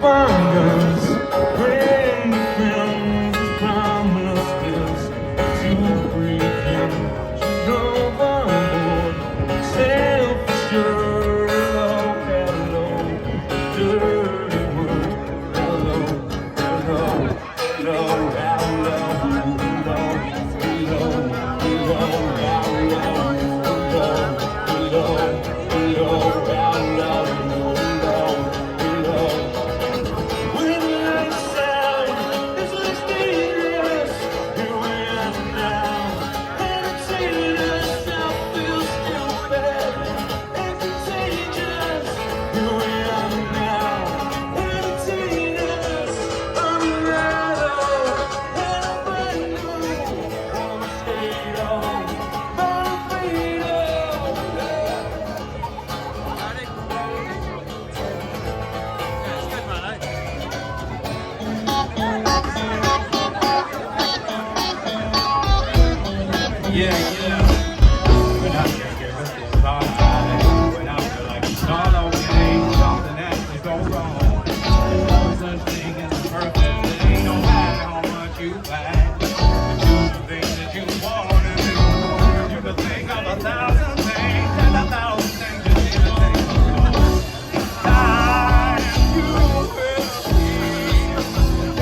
abundance, bring friends, his promise is to breathe in. She's overboard, self-assured, hello, hello, dirty word, hello, hello, hello, hello, hello, hello, yeah, yeah. When I can't get rested, it's all right. When I feel like it's all okay, something actually go wrong. No such thing as a perfect thing, no matter how much you fight. To do the things that you wanna do. You can think of 1,000 things and 1,000 things you need to think of. Time you will see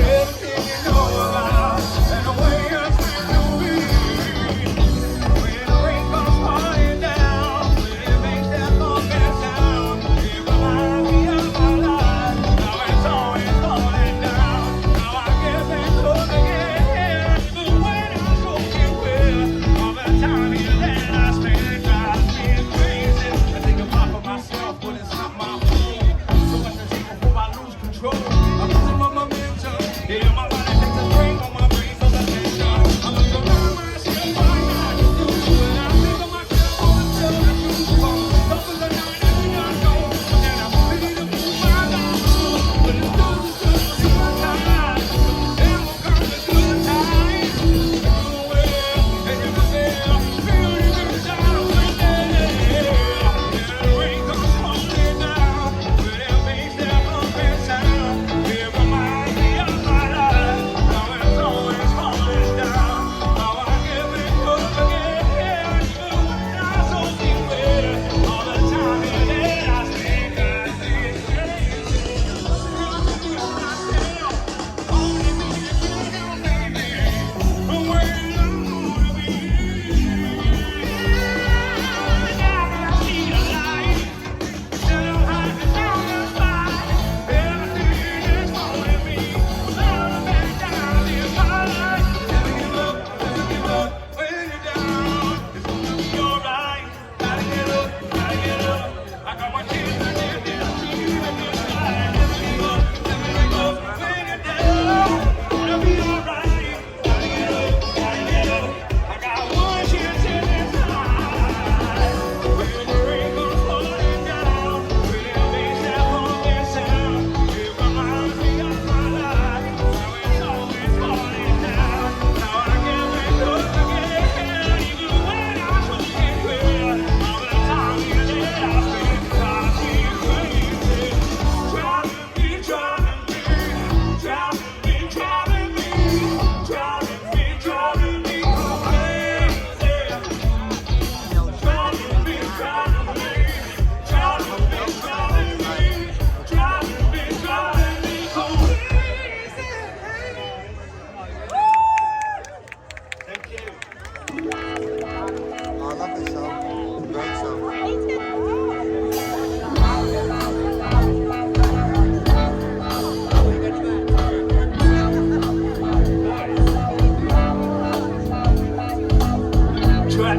everything you know about and the way you spend your week.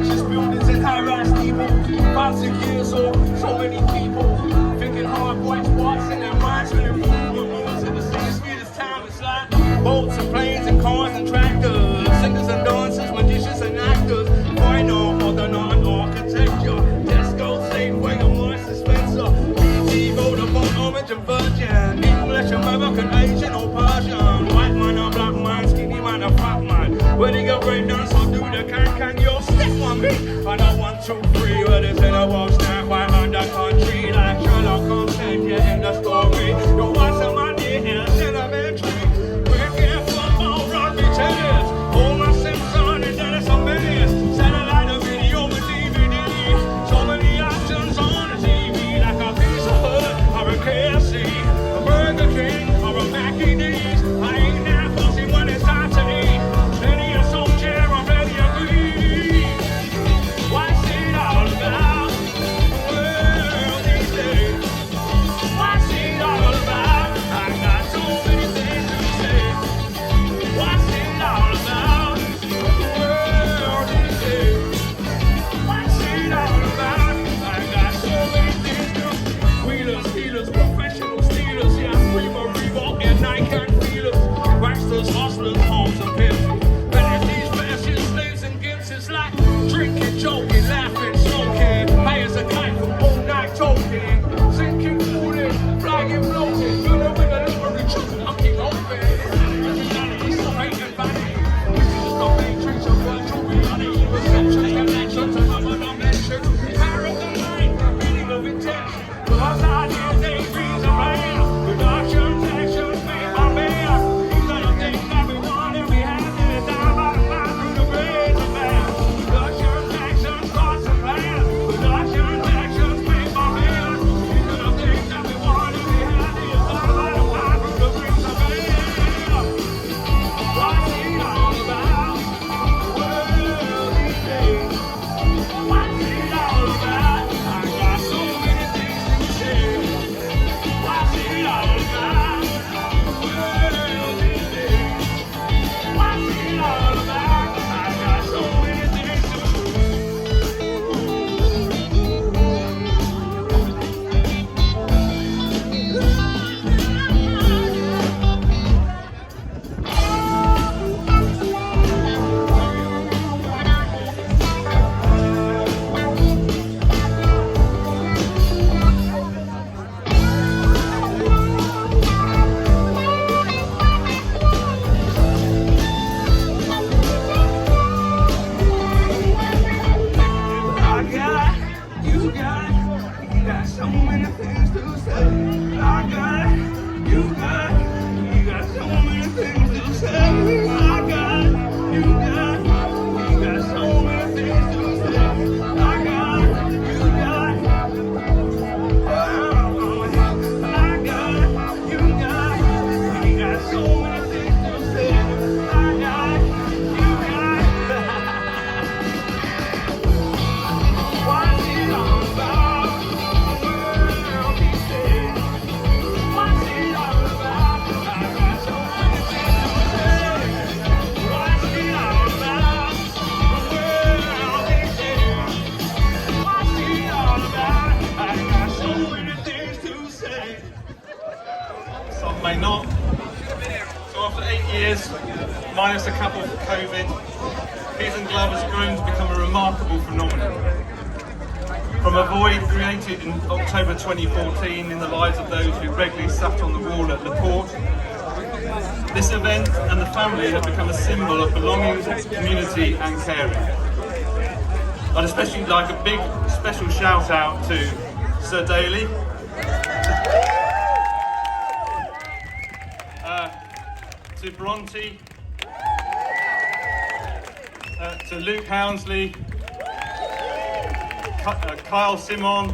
Just buildings and high-rise steeples, 5, 6 years old, so many people thinking hard, bright spots in their minds, feeling food with moves at the same speed as time. It's like boats and planes and cars and tractors, singers and dancers, magicians and actors, fine art, modern art, architecture, disco, Safeway, and Morris Spencer, BT, Vodafone, Orange and Virgin, English, American, Asian or Persian, white man or black man, skinny man or fat man, where they go break dance or do the can yo step on me. And I 1, 2, 3, where they say the world stand right on the country like Sherlock Holmes said, yeah, in the story. Don't want some money, may not. So after 8 years, minus a couple for COVID, Peas and Glove has grown to become a remarkable phenomenon. From a void created in October 2014 in the lives of those who regularly sat on the wall at Laporte, this event and the family have become a symbol of belonging, community and caring. I'd especially like a big special shout out to Sir Daly, to Bronte, to Luke Hounsley, Kyle Simon,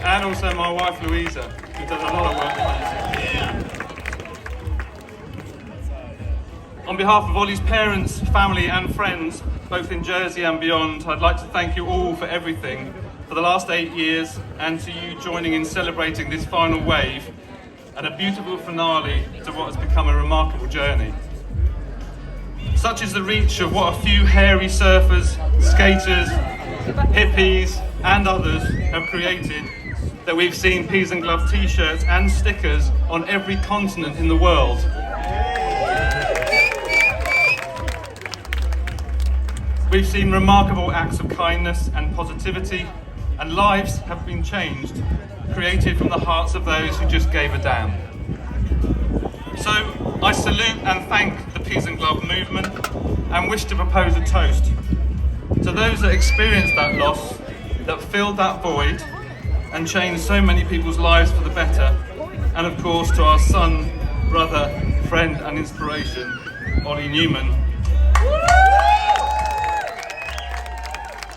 and also my wife Louisa, who does a lot of work with music. On behalf of Olly's parents, family and friends, both in Jersey and beyond, I'd like to thank you all for everything for the last 8 years, and to you joining in celebrating this final wave and a beautiful finale to what has become a remarkable journey. Such is the reach of what a few hairy surfers, skaters, hippies and others have created, that we've seen Peas and Glove t-shirts and stickers on every continent in the world. We've seen remarkable acts of kindness and positivity, and lives have been changed, created from the hearts of those who just gave a damn. So I salute and thank the Peas and Glove movement and wish to propose a toast to those that experienced that loss, that filled that void and changed so many people's lives for the better, and of course to our son, brother, friend and inspiration, Olly Newman,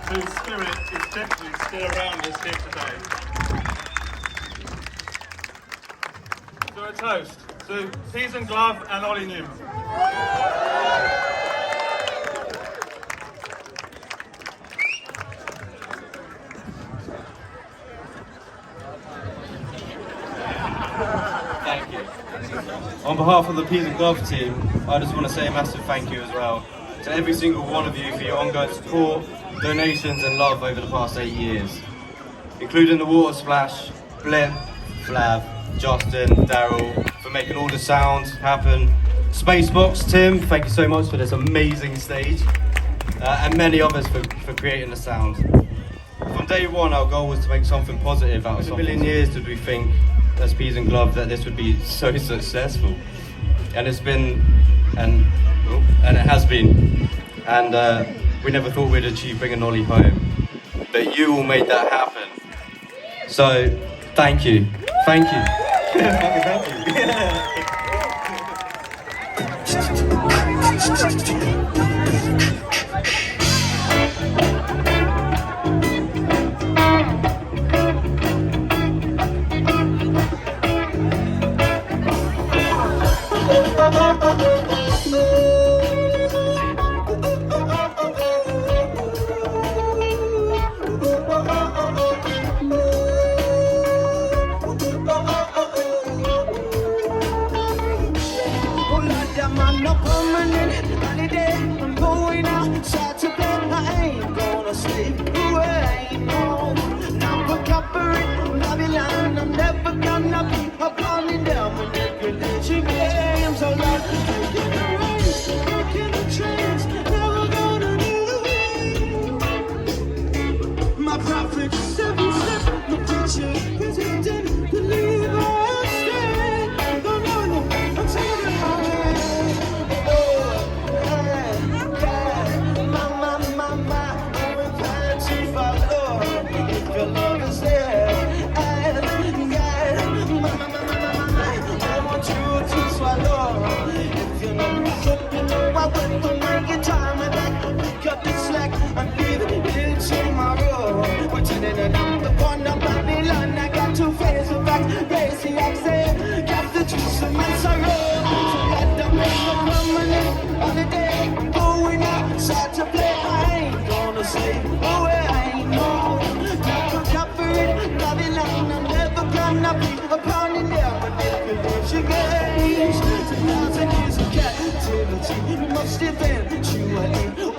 whose spirit is definitely still around us here today. So a toast to Peas and Glove and Olly Newman. Thank you. On behalf of the Peas and Glove team, I just want to say a massive thank you as well to every single one of you for your ongoing support, donations and love over the past 8 years, including the Water Splash, Blip, Flav, Justin, Daryl, for making all the sounds happen, Spacebox, Tim, thank you so much for this amazing stage, and many others for creating the sound. From day one, our goal was to make something positive out of something. For a million years did we think, as Peas and Glove, that this would be so successful, and it's been, and it has been, and we never thought we'd achieve bringing Olly home, but you all made that happen. So thank you, thank you, thank you.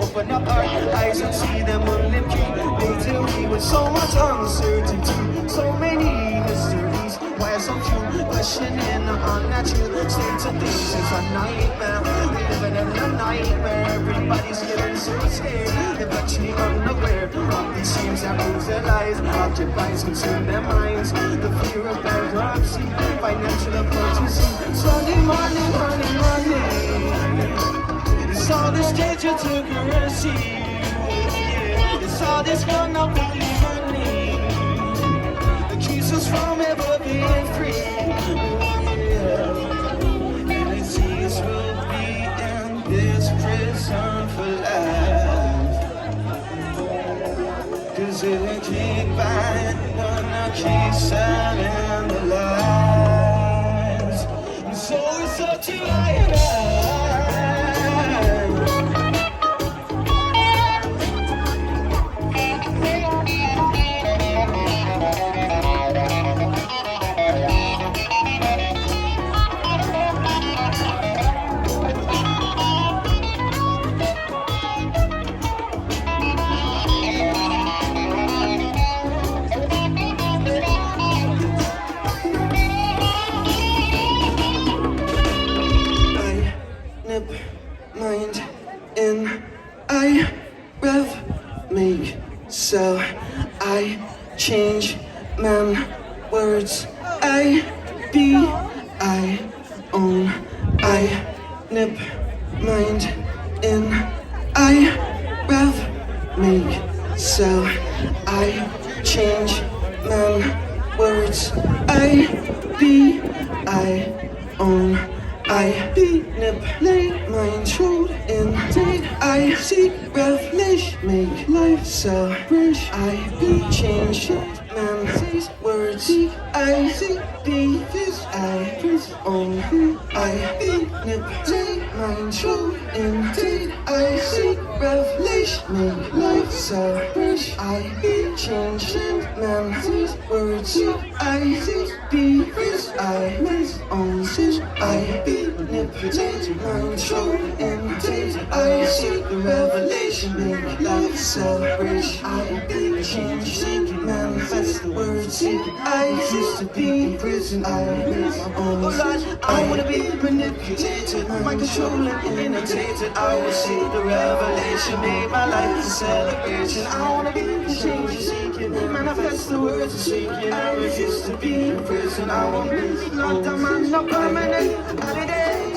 Open up our eyes and see them unlimped. Lately with so much uncertainty, so many mysteries. Why is so few, questioning the unnatural state of things is a nightmare. We living in a nightmare. Everybody's getting so scared, eventually unaware of these schemes that prove their lies, occupies, consume their minds. The fear of bankruptcy, financial emergency, Sunday morning, money, money. It's all this digital currency. It's all this monopoly money that keeps us from ever being free. And it seems we'll be in this prison for life. 'Cause if we keep buying, gonna keep selling the lies. And so it's up to I and I. Mind in I rev make so I change man words I be I own I nip mind in I rev make so I change man words I be I own I be nip lay mind showed in date I see revelation make life so fresh I be changed man says words I see be this I press on I be nip lay mind showed in date I see revelation make life so fresh I be changed man says words I see be this I press on I be manipulate mind show imitate I see the revelation make life so rich I be changing manifest the words I used to be in prison I miss my own life I wanna be manipulated my controlling imitated I will see the revelation make my life a celebration I wanna be changing seeking manifest the words of seeking I refuse to be in prison I won't be locked down man not permanent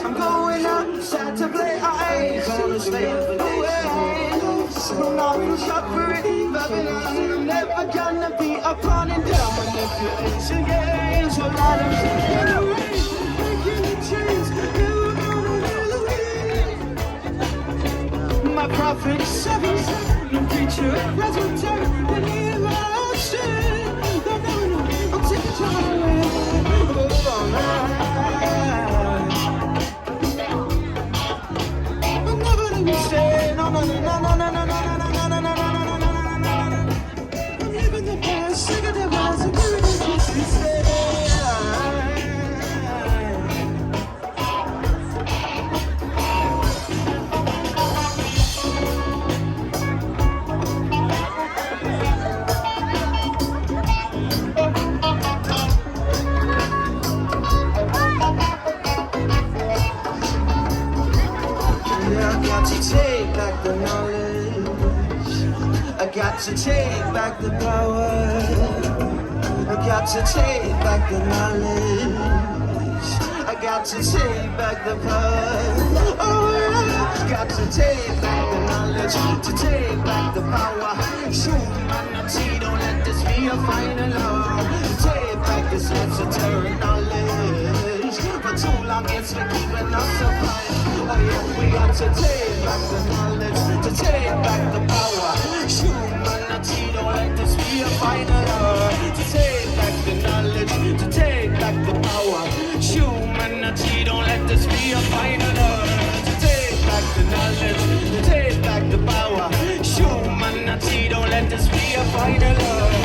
I'm going outside to play I gonna stay away I'm not suffering I'm never gonna be a pawn in down manipulation games a lot of shit away making a change never gonna be my prophet sevens no preacher resurrected and he lost it no I'll take a time away I got to take back the power. I got to take back the knowledge. I got to take back the power. Oh, I got to take back the knowledge. To take back the power. Humanity, don't let this be a final law. Take back this necessary knowledge. For too long it's been keeping us apart. Oh yeah, we got to take back the knowledge. To take back the power. Humanity, don't let this be a final law. To take back the knowledge, to take back the power. Humanity, don't let this be a final law. To take back the knowledge, to take back the power. Humanity, don't let this be a final law.